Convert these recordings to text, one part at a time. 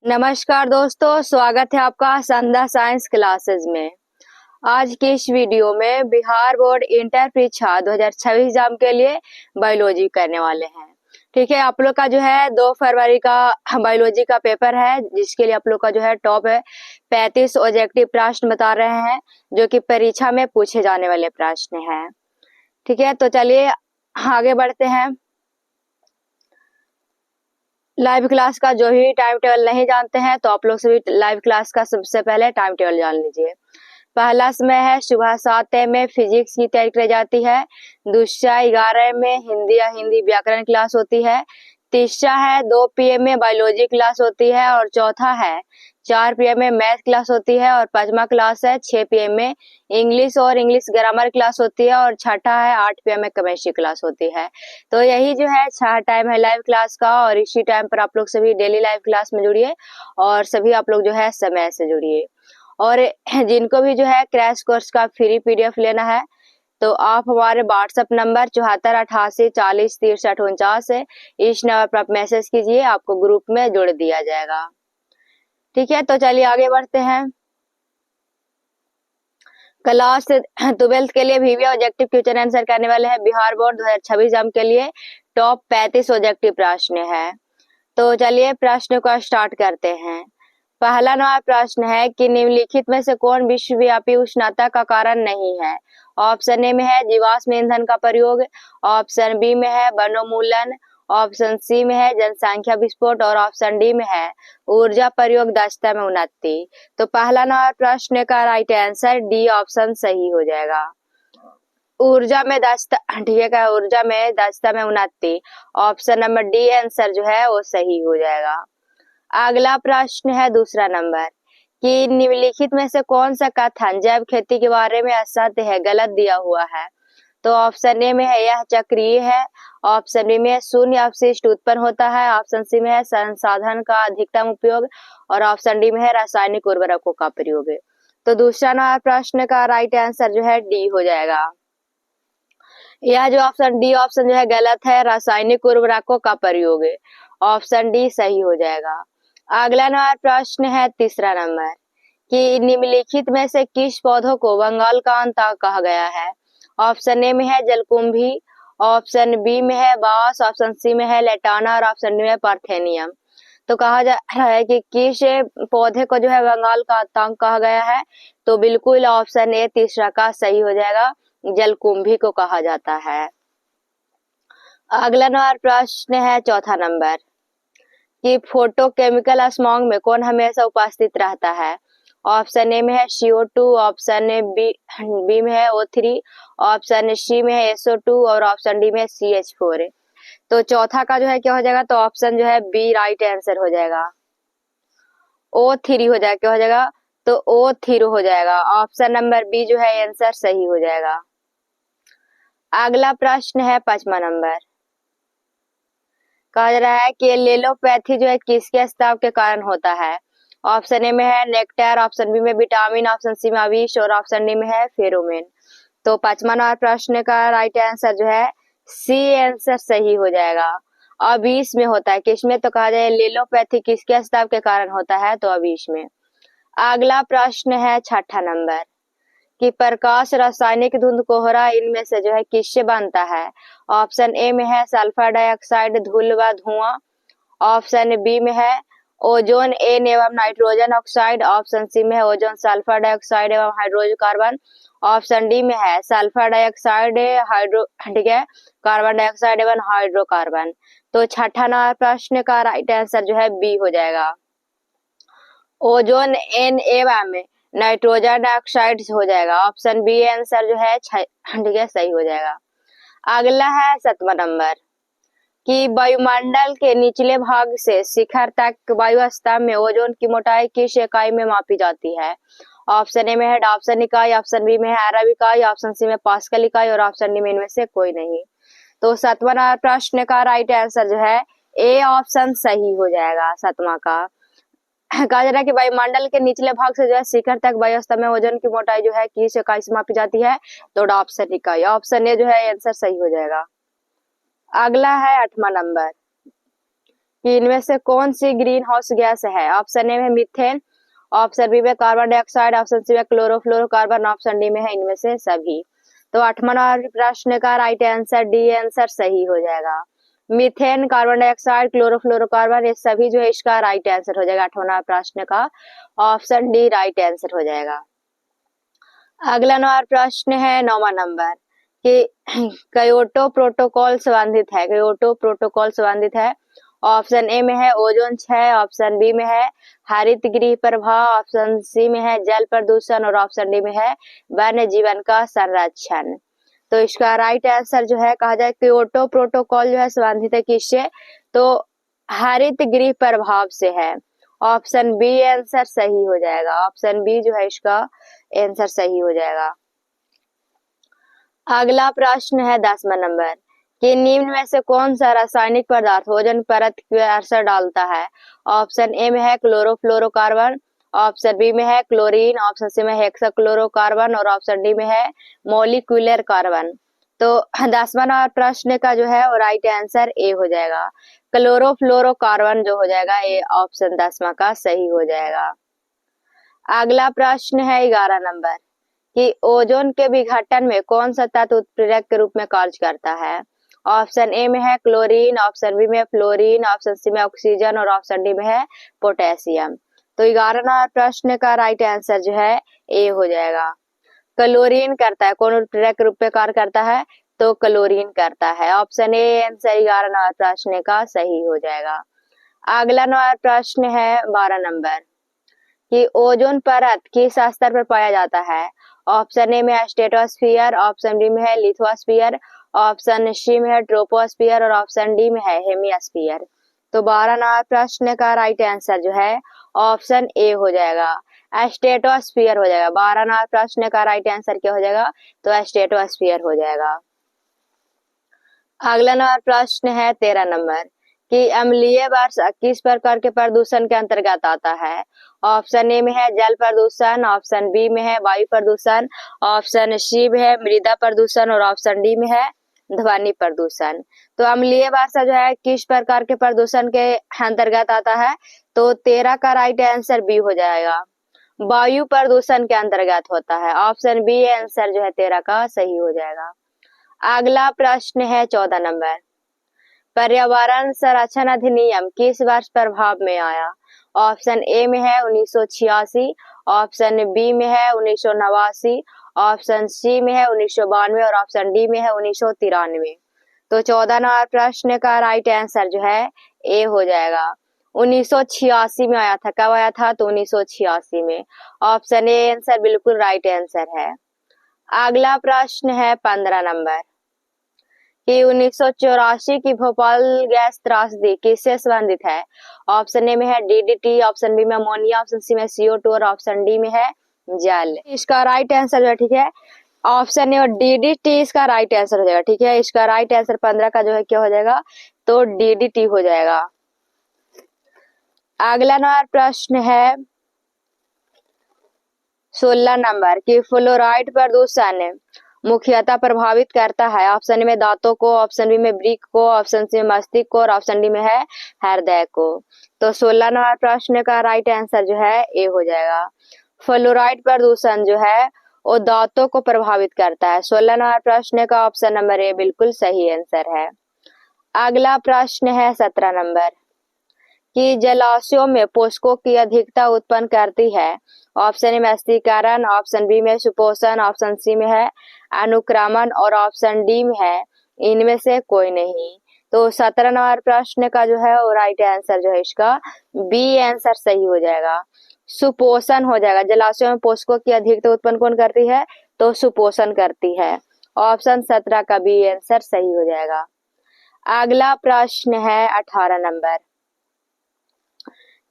नमस्कार दोस्तों, स्वागत है आपका संध्या साइंस क्लासेस में। आज की इस वीडियो में बिहार बोर्ड इंटर परीक्षा 2026 एग्जाम के लिए बायोलॉजी करने वाले हैं। ठीक है, आप लोग का जो है 2 फरवरी का बायोलॉजी का पेपर है, जिसके लिए आप लोग का जो है टॉप है 35 ऑब्जेक्टिव प्रश्न बता रहे हैं, जो कि परीक्षा में पूछे जाने वाले प्रश्न हैं। ठीक है, तो चलिए आगे बढ़ते हैं। लाइव क्लास का जो ही टाइम टेबल नहीं जानते हैं तो आप लोग सभी लाइव क्लास का सबसे पहले टाइम टेबल जान लीजिए। पहला समय है सुबह 7 में फिजिक्स की तैयारी की जाती है। दूसरा 11 में हिंदी या हिंदी व्याकरण क्लास होती है। तीसरा है 2 PM में बायोलॉजी क्लास होती है। और चौथा है 4 PM में मैथ क्लास होती है। और पांचवा क्लास है 6 PM में इंग्लिश और इंग्लिश ग्रामर क्लास होती है। और छठा है 8 PM में केमिस्ट्री क्लास होती है। तो यही जो है 6 टाइम है लाइव क्लास का, और इसी टाइम पर आप लोग सभी डेली लाइव क्लास में जुड़िए और सभी आप लोग जो है समय से जुड़िए। और जिनको भी जो है क्रैश कोर्स का फ्री PDF लेना है तो आप हमारे व्हाट्सएप नंबर 7488406349 है, इस नंबर पर आप मैसेज कीजिए, आपको ग्रुप में जोड़ दिया जाएगा। ठीक है, तो चलिए आगे बढ़ते हैं। क्लास 12th के लिए VV ऑब्जेक्टिव क्वेश्चन आंसर करने वाले हैं बिहार बोर्ड 2026 एग्जाम के लिए टॉप 35 ऑब्जेक्टिव प्रश्न है। तो चलिए प्रश्न को स्टार्ट करते हैं। पहला नंबर प्रश्न है कि निम्नलिखित में से कौन विश्वव्यापी उष्णता का कारण नहीं है। ऑप्शन ए में है जीवाश्म ईंधन का प्रयोग, ऑप्शन बी में है वनोन्मूलन, ऑप्शन सी में है जनसंख्या विस्फोट, और ऑप्शन डी में है ऊर्जा प्रयोग दक्षता में उन्नति। तो पहला नंबर प्रश्न का राइट आंसर डी ऑप्शन सही हो जाएगा। ऊर्जा में दक्षता, ठीक है, ऊर्जा में दक्षता में उन्नति, ऑप्शन नंबर डी आंसर जो है वो सही हो जाएगा। अगला प्रश्न है दूसरा नंबर कि निम्नलिखित में से कौन सा कथन जैव खेती के बारे में असत्य है, गलत दिया हुआ है। तो ऑप्शन ए में है यह चक्रीय है, ऑप्शन बी में शून्य अपशिष्ट उत्पन्न होता है, ऑप्शन सी में है संसाधन का अधिकतम उपयोग, और ऑप्शन डी में है रासायनिक उर्वरकों का प्रयोग। तो दूसरा नंबर प्रश्न का राइट आंसर जो है डी हो जाएगा। यह जो ऑप्शन डी ऑप्शन जो है गलत है, रासायनिक उर्वरकों का प्रयोग। ऑप्शन डी सही हो जाएगा। अगला नंबर प्रश्न है तीसरा नंबर कि निम्नलिखित में से किस पौधों को बंगाल का अंता कहा गया है। ऑप्शन ए में है जलकुंभी, ऑप्शन बी में है बांस, ऑप्शन सी में है लेटाना, और ऑप्शन डी में पार्थेनियम। तो कहा जा रहा है कि किस पौधे को जो है बंगाल का अंत कहा गया है। तो बिल्कुल ऑप्शन ए तीसरा का सही हो जाएगा, जलकुंभी को कहा जाता है। अगला नंबर प्रश्न है चौथा नंबर कि फोटोकेमिकल स्मॉग में कौन हमेशा उपस्थित रहता है। ऑप्शन ए में है CO2, ऑप्शन बी में है O3, ऑप्शन सी में है SO2, और ऑप्शन डी में है CH4। तो चौथा का जो है क्या हो जाएगा, तो ऑप्शन जो है बी राइट आंसर हो जाएगा, O3 हो जाएगा। क्या हो जाएगा, तो O3 हो जाएगा। ऑप्शन नंबर बी जो है आंसर सही हो जाएगा। अगला प्रश्न है पांचवा नंबर, कहा जा रहा है कि लेलोपैथी जो है किसके स्राव के कारण होता है। ऑप्शन ए में है नेक्टर, ऑप्शन बी में विटामिन, ऑप्शन सी में विष, और ऑप्शन डी में है फेरोमेन। तो पांचवा नंबर प्रश्न का राइट आंसर जो है सी आंसर सही हो जाएगा। अविष में होता है, किसमें, तो कहा जाए लेलोपैथी किसके स्राव के कारण होता है, तो अविष में। अगला प्रश्न है छठा नंबर कि प्रकाश, रासायनिक धुंध, कोहरा इनमें से जो है किससे बनता है। ऑप्शन ए में है सल्फर डाइऑक्साइड, धूल व धुआं, ऑप्शन बी में है ओजोन एन एवं नाइट्रोजन ऑक्साइड, ऑप्शन सी में है ओजोन सल्फर डाइऑक्साइड एवं हाइड्रोकार्बन, ऑप्शन डी में है सल्फर डाइऑक्साइड हाइड्रो, ठीक है, कार्बन डाइऑक्साइड एवं हाइड्रोकार्बन। तो छठा नंबर प्रश्न का राइट आंसर जो है बी हो जाएगा, ओजोन एन एवं नाइट्रोजन डाइऑक्साइड हो जाएगा। ऑप्शन बी आंसर जो है ठीक है सही हो जाएगा। अगला है सातवां नंबर कि वायुमंडल के निचले भाग से शिखर तक वायु स्तंभ में ओजोन की मोटाई किस इकाई में मापी जाती है। ऑप्शन ए में है डाप्सन इकाई, ऑप्शन बी में है अरब इकाई, ऑप्शन सी में पास्कल इकाई, और ऑप्शन डी में इनमें से कोई नहीं। तो सातवां नंबर प्रश्न का राइट आंसर जो है ए ऑप्शन सही हो जाएगा। सातवां का कहा जा रहा है कि वायुमंडल के निचले भाग से जो है शिखर तक वायु स्तंभ में ओजोन की मोटाई जो है किस इकाई से मापी जाती है, तो डाप्सन इकाई। ऑप्शन ए जो है आंसर सही हो जाएगा। अगला है आठवां नंबर कि इनमें से कौन सी ग्रीन हाउस गैस है। ऑप्शन ए में मीथेन, ऑप्शन बी में कार्बन डाइऑक्साइड, ऑप्शन सी में क्लोरोफ्लोरोकार्बन, ऑप्शन डी में है इनमें से सभी। तो 8वां नंबर प्रश्न का राइट आंसर डी आंसर सही हो जाएगा। मीथेन, कार्बन डाइऑक्साइड, क्लोरोफ्लोरोकार्बन, ये सभी जो है इसका राइट आंसर हो जाएगा 8वां प्रश्न का। ऑप्शन डी राइट आंसर हो जाएगा। अगला नंबर प्रश्न है 9वां नंबर कि क्योटो प्रोटोकॉल संबंधित है। क्योटो प्रोटोकॉल संबंधित है। ऑप्शन ए में है ओजोन क्षय, ऑप्शन बी में है हरित गृह प्रभाव, ऑप्शन सी में है जल प्रदूषण और ऑप्शन डी में है वन्य जीवन का संरक्षण। तो इसका राइट आंसर जो है कहा जाए क्योटो प्रोटोकॉल जो है संबंधित है किससे, तो हरित गृह प्रभाव से है। ऑप्शन बी आंसर सही हो जाएगा। ऑप्शन बी जो है इसका आंसर सही हो जाएगा। अगला प्रश्न है 10वां नंबर कि निम्न में से कौन सा रासायनिक पदार्थ ओजोन परत पर असर डालता है। ऑप्शन ए में है क्लोरोफ्लोरोकार्बन, ऑप्शन बी में है क्लोरीन, ऑप्शन सी में हेक्साक्लोरोकार्बन और ऑप्शन डी में है मॉलिक्यूलर कार्बन। तो 10वां नंबर प्रश्न का जो है वो राइट आंसर ए हो जाएगा। क्लोरोफ्लोरोकार्बन जो हो जाएगा ये ऑप्शन 10वां का सही हो जाएगा। अगला प्रश्न है 11 नंबर कि ओजोन के विघटन में कौन सा तत्व उत्प्रेरक के रूप में कार्य करता है। ऑप्शन ए में है क्लोरीन, ऑप्शन बी में फ्लोरीन, ऑप्शन सी में ऑक्सीजन और ऑप्शन डी में है पोटेशियम। तो 11 नंबर प्रश्न का राइट आंसर जो है ए हो जाएगा। क्लोरीन करता है, कौन उत्प्रेरक के रूप में कार्य करता है, तो क्लोरीन करता है। ऑप्शन ए आंसर 11 नंबर प्रश्न का सही हो जाएगा। अगला नंबर प्रश्न है 12 नंबर कि ओजोन परत किस स्तर पर पाया जाता है। ऑप्शन ए में स्ट्रेटोस्फीयर, ऑप्शन बी में है लिथोस्फीयर, ऑप्शन सी में है ट्रोपोस्फीयर और ऑप्शन डी में है हेमिस्फीयर। तो 12 नंबर प्रश्न का राइट आंसर जो है ऑप्शन ए हो जाएगा, स्ट्रेटोस्फीयर हो जाएगा। 12 नंबर प्रश्न का राइट आंसर क्या हो जाएगा, तो स्ट्रेटोस्फीयर हो जाएगा। अगला नंबर प्रश्न है 13 नंबर कि अम्लीय वर्षा किस प्रकार के प्रदूषण के अंतर्गत आता है। ऑप्शन ए में है जल प्रदूषण, ऑप्शन बी में है वायु प्रदूषण, ऑप्शन सी में है मृदा प्रदूषण और ऑप्शन डी में है ध्वनि प्रदूषण। तो अम्लीय वर्षा जो है किस प्रकार के प्रदूषण के अंतर्गत आता है, तो 13 का राइट आंसर बी हो जाएगा, वायु प्रदूषण के अंतर्गत होता है। ऑप्शन बी आंसर जो है 13 का सही हो जाएगा। अगला प्रश्न है 14 नंबर, पर्यावरण संरक्षण अधिनियम किस वर्ष प्रभाव में आया। ऑप्शन ए में है 1986, ऑप्शन बी में है 1989, ऑप्शन सी में है 1992 और ऑप्शन डी में है 1993। तो 14 नंबर प्रश्न का राइट आंसर जो है ए हो जाएगा। 1986 में आया था। कब आया था, तो 1986 में। ऑप्शन ए आंसर बिल्कुल राइट आंसर है। अगला प्रश्न है 15 नंबर कि 1984 की भोपाल गैस त्रासदी किससे संबंधित है। ऑप्शन ए में है डीडीटी, ऑप्शन बी में अमोनिया, ऑप्शन सी में CO2 और ऑप्शन डी में है जल। इसका राइट आंसर जो है ठीक है ऑप्शन ए और डीडीटी इसका राइट आंसर हो जाएगा। ठीक है, इसका राइट आंसर 15 का जो है क्या हो जाएगा, तो डीडीटी हो जाएगा। अगला नंबर प्रश्न है 16 नंबर की फ्लोराइड प्रदूषण मुख्यतः प्रभावित करता है। ऑप्शन में दांतों को, ऑप्शन बी में वृक्क को, ऑप्शन सी में मस्तिष्क को और ऑप्शन डी में है हृदय को। तो 16 नंबर प्रश्न का राइट आंसर जो है ए हो जाएगा। फ्लोराइड प्रदूषण जो है वो दांतों को प्रभावित करता है। 16 नंबर प्रश्न का ऑप्शन नंबर ए बिल्कुल सही आंसर है। अगला प्रश्न है 17 नंबर कि जलाशयों में पोषकों की अधिकता उत्पन्न करती है। ऑप्शन ए में अस्थिरीकरण, ऑप्शन बी में सुपोषण, ऑप्शन सी में है अनुक्रमण और ऑप्शन डी में है इनमें से कोई नहीं। तो 17 नंबर प्रश्न का जो है वो राइट आंसर जो है इसका बी आंसर सही हो जाएगा, सुपोषण हो जाएगा। जलाशयों में पोषकों की अधिकता उत्पन्न कौन करती है, तो सुपोषण करती है। ऑप्शन 17 का बी आंसर सही हो जाएगा। अगला प्रश्न है 18 नंबर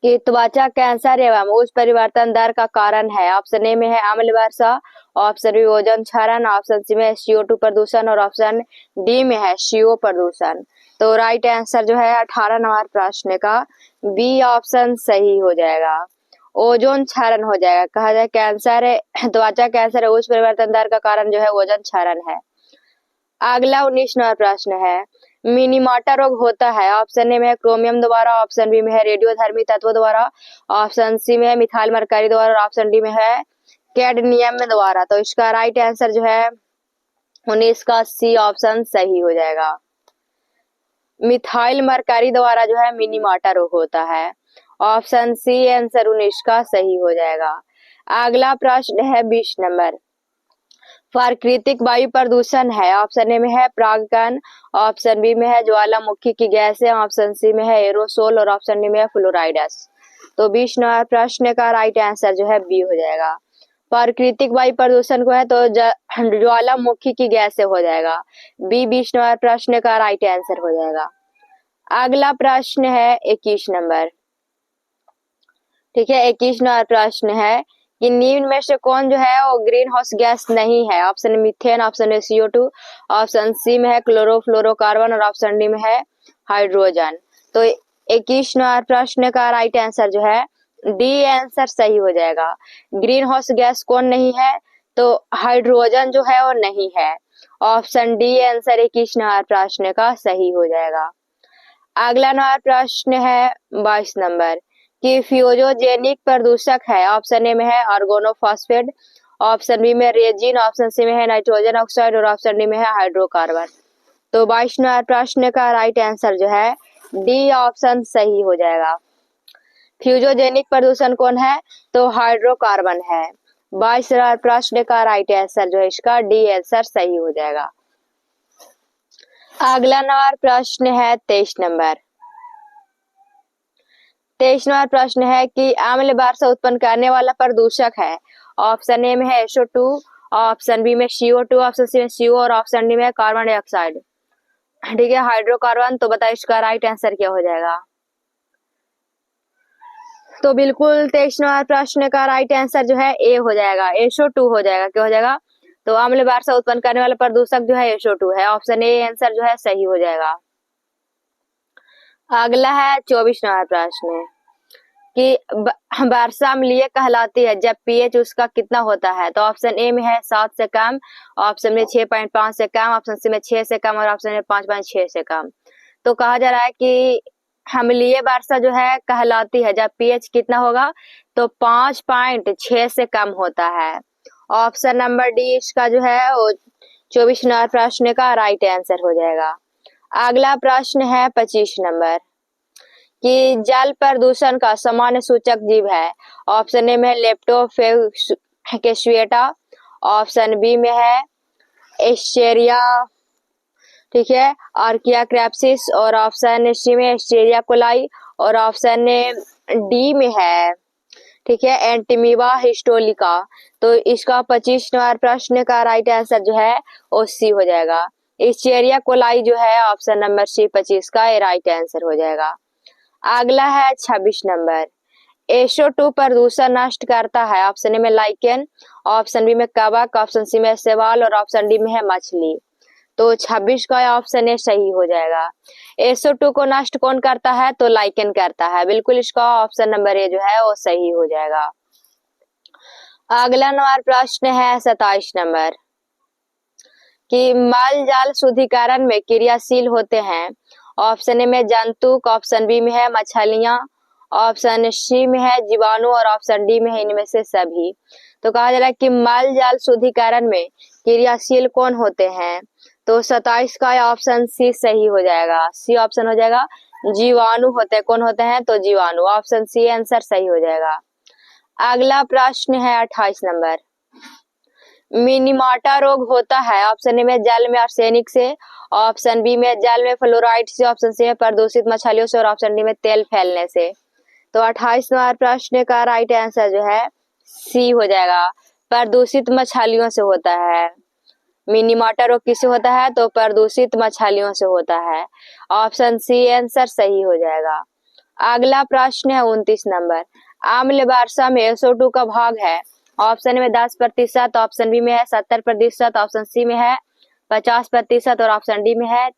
कि त्वचा कैंसर एवं उच्च परिवर्तन दर का कारण है। ऑप्शन ए में है अम्ल वर्षा, ऑप्शन बी ओजोन क्षरण, ऑप्शन सी में CO2 प्रदूषण और ऑप्शन डी में है CO प्रदूषण। तो राइट आंसर जो है 18 नंबर प्रश्न का बी ऑप्शन सही हो जाएगा, ओजोन क्षरण हो जाएगा। कहा जाए कैंसर त्वचा कैंसर उच्च परिवर्तन दर का कारण जो है ओजोन क्षरण है। अगला 19 नंबर प्रश्न है मिनीमाटा रोग होता है? ऑप्शन ए में है क्रोमियम द्वारा, ऑप्शन बी में है रेडियोधर्मी तत्व द्वारा, ऑप्शन सी में है मिथाइल मरकरी द्वारा और ऑप्शन डी में है कैडमियम द्वारा। तो इसका राइट आंसर जो है 19 का सी ऑप्शन सही हो जाएगा। मिथाइल मरकरी द्वारा जो है मिनीमाटा रोग होता है। ऑप्शन सी आंसर 19 का सही हो जाएगा। अगला प्रश्न है 20 नंबर। प्राकृतिक वायु प्रदूषण है? ऑप्शन ए में है परागकण, ऑप्शन बी में है ज्वालामुखी की गैसें, ऑप्शन सी में है एरोसोल और ऑप्शन डी में है फ्लोराइडस। तो 20 नंबर प्रश्न का राइट आंसर जो है बी हो जाएगा। प्राकृतिक वायु प्रदूषण को है तो ज्वालामुखी की गैस से हो जाएगा। बी 20 नंबर प्रश्न का राइट आंसर हो जाएगा। अगला प्रश्न है 21 नंबर। ठीक है, 21 नंबर प्रश्न है कि निम्न में से कौन जो है वो ग्रीन हाउस गैस नहीं है? Option methane, option A CO2, option C में है क्लोरोफ्लोरोकार्बन और ऑप्शन डी में है हाइड्रोजन। तो 21 नंबर प्रश्न का राइट आंसर जो है डी आंसर सही हो जाएगा। ग्रीन हाउस गैस कौन नहीं है? तो हाइड्रोजन जो है वो नहीं है। ऑप्शन डी आंसर 21 नंबर प्रश्न का सही हो जाएगा। अगला नंबर प्रश्न है 22 नंबर कि फ्यूजोजेनिक प्रदूषक है? ऑप्शन ए में है ऑर्गेनोफॉस्फेट, ऑप्शन बी में रेजिन, ऑप्शन सी में है नाइट्रोजन ऑक्साइड और ऑप्शन डी में है हाइड्रोकार्बन। तो 22 नंबर प्रश्न का राइट आंसर जो है डी ऑप्शन सही हो जाएगा। फ्यूजोजेनिक प्रदूषण कौन है? तो हाइड्रोकार्बन है। 22 नंबर प्रश्न का राइट आंसर जो है इसका डी आंसर सही हो जाएगा। अगला नंबर प्रश्न है 23 नंबर। 23 नंबर प्रश्न है कि अम्ल वर्षा उत्पन्न करने वाला प्रदूषक है? ऑप्शन ए में है SO2, ऑप्शन बी में CO2, ऑप्शन सी में CO और ऑप्शन डी में कार्बन डाइऑक्साइड। ठीक है, हाइड्रोकार्बन। तो बताइए इसका राइट आंसर क्या हो जाएगा? तो बिल्कुल 23 नंबर प्रश्न का राइट आंसर जो है ए हो जाएगा, SO2 हो जाएगा। क्या हो जाएगा? तो अम्ल वर्षा उत्पन्न करने वाला प्रदूषक जो है SO2 है। ऑप्शन ए आंसर जो है सही हो जाएगा। अगला है 24 नंबर प्रश्न कि वर्षा अम्लीय कहलाती है जब pH उसका कितना होता है? तो ऑप्शन ए में है 7 से कम, ऑप्शन में 6.5 से कम, ऑप्शन सी में 6 से कम और ऑप्शन में 5.6 से कम। तो कहा जा रहा है कि अम्लीय वर्षा जो है कहलाती है जब pH कितना होगा? तो 5.6 से कम होता है। ऑप्शन नंबर डी इसका जो है वो 24 नंबर प्रश्न का राइट आंसर हो जाएगा। अगला प्रश्न है 25 नंबर कि जल प्रदूषण का सामान्य सूचक जीव है? ऑप्शन ए में लेप्टोस्पिरेटा, ऑप्शन बी में है एस्चेरिया, ठीक है, आर्किया क्रैप्सिस और ऑप्शन सी में एस्चेरिया कोलाई और ऑप्शन डी में है, ठीक है, एंटीमीबा हिस्टोलिका। तो इसका 25 नंबर प्रश्न का राइट आंसर जो है वो सी हो जाएगा। एस्चेरिया कोलाई जो है ऑप्शन नंबर सी 25 का राइट आंसर हो जाएगा। अगला है 26 नंबर। SO2 प्रदूषण नष्ट करता है? ऑप्शन ए में लाइकेन, ऑप्शन बी में कवक, ऑप्शन सी में शैवाल और ऑप्शन डी में है मछली। तो 26 का ऑप्शन ए सही हो जाएगा। SO2 को नष्ट कौन करता है? तो लाइकेन करता है। बिल्कुल इसका ऑप्शन नंबर ए जो है वो सही हो जाएगा। अगला नंबर प्रश्न है 27 नंबर कि मल जाल शुद्धिकरण में क्रियाशील होते हैं? ऑप्शन ए में जंतुक, ऑप्शन बी में है मछलियां, ऑप्शन सी में है जीवाणु और ऑप्शन डी में है इनमें से सभी। तो कहा जा रहा है कि मल जाल शुद्धिकरण में क्रियाशील कौन होते हैं? तो 27 का ऑप्शन सी सही हो जाएगा। सी ऑप्शन हो जाएगा, जीवाणु होते हैं। कौन होते हैं? तो जीवाणु। ऑप्शन सी आंसर सही हो जाएगा। अगला प्रश्न है 28 नंबर। मिनीमाटा रोग होता है? ऑप्शन ए में जल में आर्सेनिक से, ऑप्शन बी में जल में फ्लोराइड से, ऑप्शन सी में प्रदूषित मछलियों से और ऑप्शन डी में तेल फैलने से। तो 28 नंबर प्रश्न का राइट आंसर जो है सी हो जाएगा, प्रदूषित मछलियों से होता है। मिनीमाटा रोग किससे होता है? तो प्रदूषित मछलियों से होता है। ऑप्शन सी आंसर सही हो जाएगा। अगला प्रश्न है 29 नंबर। अम्ल वर्षा में SO2 का भाग है? ऑप्शन में 10%, ऑप्शन बी में है 70%, ऑप्शन सी में है 50% और ऑप्शन डी में है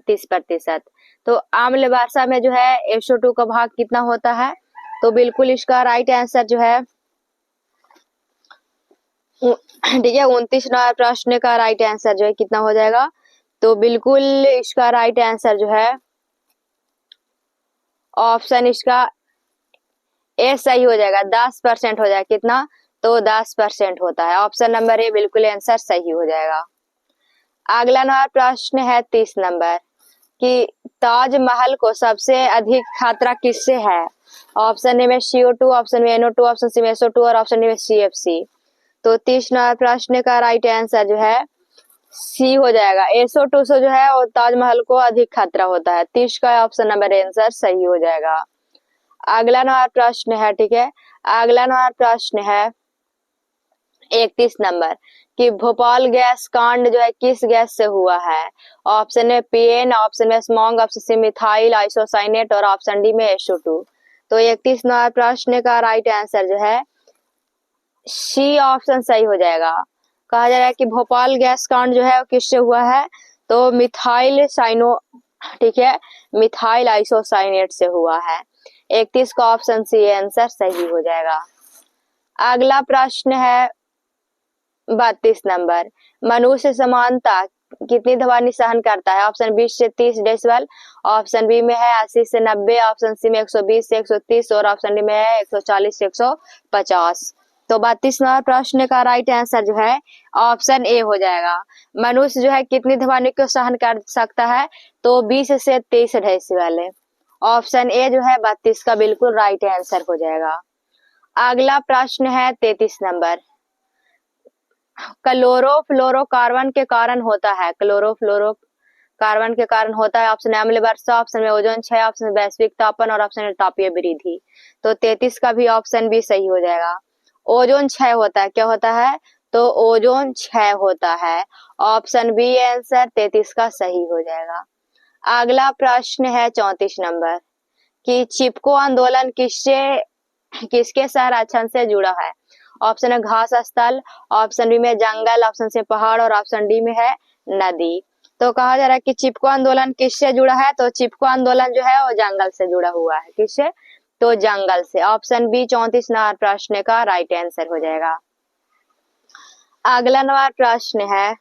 30%। तो अम्ल वर्षा में जो है SO2 का भाग कितना होता है? तो बिल्कुल इसका राइट आंसर जो है ठीक है 29 नंबर प्रश्न का राइट आंसर जो है कितना हो जाएगा? तो बिल्कुल इसका राइट आंसर जो है ऑप्शन इसका ए सही हो जाएगा। 10% हो जाएगा, कितना? तो 10% होता है। ऑप्शन नंबर ए बिल्कुल आंसर सही हो जाएगा। अगला नंबर प्रश्न है 30 नंबर कि ताजमहल को सबसे अधिक खतरा किससे है? ऑप्शन ए में CO2, ऑप्शन में NO2, ऑप्शन सी में SO2 और ऑप्शन डी में CFC। तो 30 नंबर प्रश्न का राइट आंसर जो है सी हो जाएगा। SO2 से जो है वो ताजमहल को अधिक खतरा होता है। 30 का ऑप्शन नंबर आंसर सही हो जाएगा। अगला नंबर प्रश्न है, ठीक है, अगला नंबर प्रश्न है 31 नंबर कि भोपाल गैस कांड जो है किस गैस से हुआ है? ऑप्शन है PN, ऑप्शन में smog, option C methyl isocyanate और ऑप्शन डी में SO2। तो 31 नंबर प्रश्न का राइट आंसर जो है सी ऑप्शन सही हो जाएगा। कहा जा रहा है कि भोपाल गैस कांड जो है वो किससे हुआ है? तो मिथाइल साइनो, ठीक है, मिथाइल आइसोसाइनेट से हुआ है। 31 का ऑप्शन सी आंसर सही हो जाएगा। अगला प्रश्न है 32 नंबर, मनुष्य समानता कितनी ध्वनि सहन करता है? ऑप्शन 20 से 30 डेसिबल, ऑप्शन बी में है 80 से 90, ऑप्शन सी में 120 से 130 और ऑप्शन डी में है 140 से 150। तो 32 नंबर प्रश्न का राइट आंसर जो है ऑप्शन ए हो जाएगा। मनुष्य जो है कितनी ध्वनि को सहन कर सकता है? तो 20 से 30 डेसिबल है। ऑप्शन ए जो है 32 का बिल्कुल राइट आंसर हो जाएगा। अगला प्रश्न है 33 नंबर, क्लोरोफ्लोरोकार्बन के कारण होता है, क्लोरोफ्लोरोकार्बन के कारण होता है। ऑप्शन अम्ल वर्षा, ऑप्शन में ओजोन क्षय, ऑप्शन में वैश्विक तापन और ऑप्शन में तापीय वृद्धि। तो 33 का भी ऑप्शन बी सही हो जाएगा। ओजोन क्षय होता है, क्या होता है? तो ओजोन क्षय होता है। ऑप्शन बी आंसर 33 का सही हो जाएगा। अगला प्रश्न है 34 नंबर कि चिपको आंदोलन किसके संरक्षण से जुड़ा है? ऑप्शन है घास स्थल, ऑप्शन बी में जंगल, ऑप्शन से पहाड़ और ऑप्शन डी में है नदी। तो कहा जा रहा है कि चिपको आंदोलन किससे जुड़ा है? तो चिपको आंदोलन जो है वो जंगल से जुड़ा हुआ है। किससे? तो जंगल से। ऑप्शन बी 34 नंबर प्रश्न का राइट आंसर हो जाएगा। अगला नंबर प्रश्न है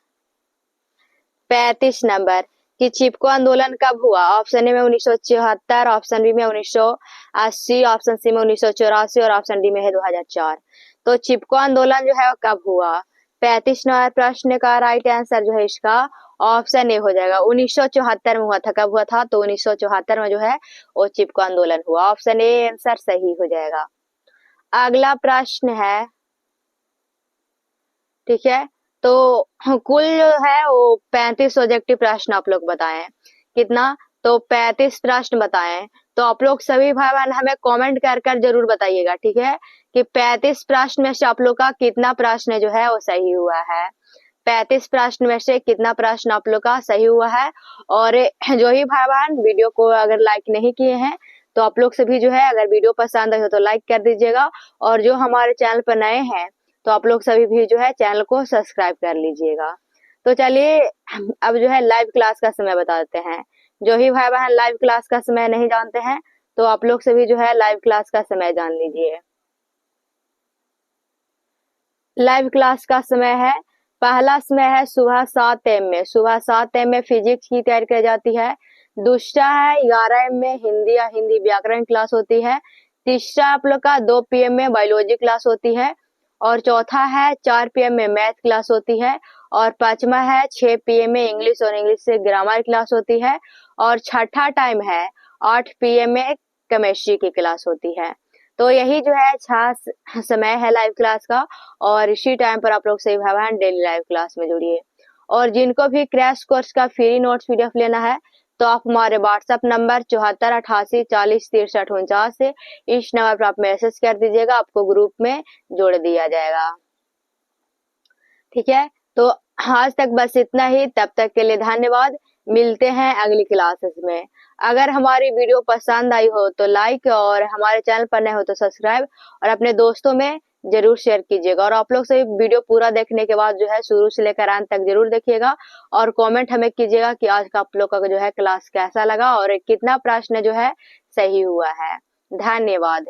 35 नंबर कि चिपको आंदोलन कब हुआ? ऑप्शन ए में 1974, ऑप्शन बी में 1980, ऑप्शन सी में 1984 और ऑप्शन डी में है 2004। तो चिपको आंदोलन जो है वो कब हुआ? 35 नंबर प्रश्न का राइट आंसर जो है इसका ऑप्शन ए हो जाएगा। 1974 में हुआ था। कब हुआ था? तो 1974 में जो है वो चिपको आंदोलन हुआ। ऑप्शन ए आंसर सही हो जाएगा। अगला प्रश्न है, ठीक है, तो कुल जो है वो 35 ऑब्जेक्टिव प्रश्न आप लोग बताएं। कितना? तो 35 प्रश्न बताएं। तो आप लोग सभी भाई बहन हमें कमेंट कर जरूर बताइएगा, ठीक है, कि 35 प्रश्न में से आप लोग का कितना प्रश्न जो है वो सही हुआ है। 35 प्रश्न में से कितना प्रश्न आप लोग का सही हुआ है। और जो ही भाई बहन वीडियो को अगर लाइक नहीं किए हैं तो आप लोग सभी जो है अगर वीडियो पसंद आई हो तो लाइक कर दीजिएगा। और जो हमारे चैनल पर नए हैं तो आप लोग सभी भी जो है चैनल को सब्सक्राइब कर लीजिएगा। तो चलिए अब जो है लाइव क्लास का समय बता देते हैं। जो ही भाई बहन लाइव क्लास का समय नहीं जानते हैं तो आप लोग सभी जो है लाइव क्लास का समय जान लीजिए। लाइव क्लास का समय है, पहला समय है सुबह 7 AM में, सुबह 7 AM में फिजिक्स की तैयारी की जाती है। दूसरा है 11 AM में हिंदी या हिंदी व्याकरण क्लास होती है। तीसरा आप लोग का 2 PM में बायोलॉजी क्लास होती है। और चौथा है 4 PM में मैथ क्लास होती है। और पांचवा है 6 PM में इंग्लिश और इंग्लिश से ग्रामर क्लास होती है। और छठा टाइम है 8 PM में केमिस्ट्री की क्लास होती है। तो यही जो है 6 समय है लाइव क्लास का। और इसी टाइम पर आप लोग सही भाई बहन डेली लाइव क्लास में जुड़िए। और जिनको भी क्रैश कोर्स का फ्री नोट्स PDF लेना है तो आप हमारे व्हाट्सएप नंबर 74 88 40 63 49 से इस नंबर पर आप मैसेज कर दीजिएगा, आपको ग्रुप में जोड़ दिया जाएगा। ठीक है, तो आज तक बस इतना ही। तब तक के लिए धन्यवाद। मिलते हैं अगली क्लासेस में। अगर हमारी वीडियो पसंद आई हो तो लाइक और हमारे चैनल पर नए हो तो सब्सक्राइब और अपने दोस्तों में जरूर शेयर कीजिएगा। और आप लोग से वीडियो पूरा देखने के बाद जो है शुरू से लेकर अंत तक जरूर देखिएगा और कमेंट हमें कीजिएगा कि आज का आप लोग का जो है क्लास कैसा लगा और कितना प्रश्न जो है सही हुआ है। धन्यवाद।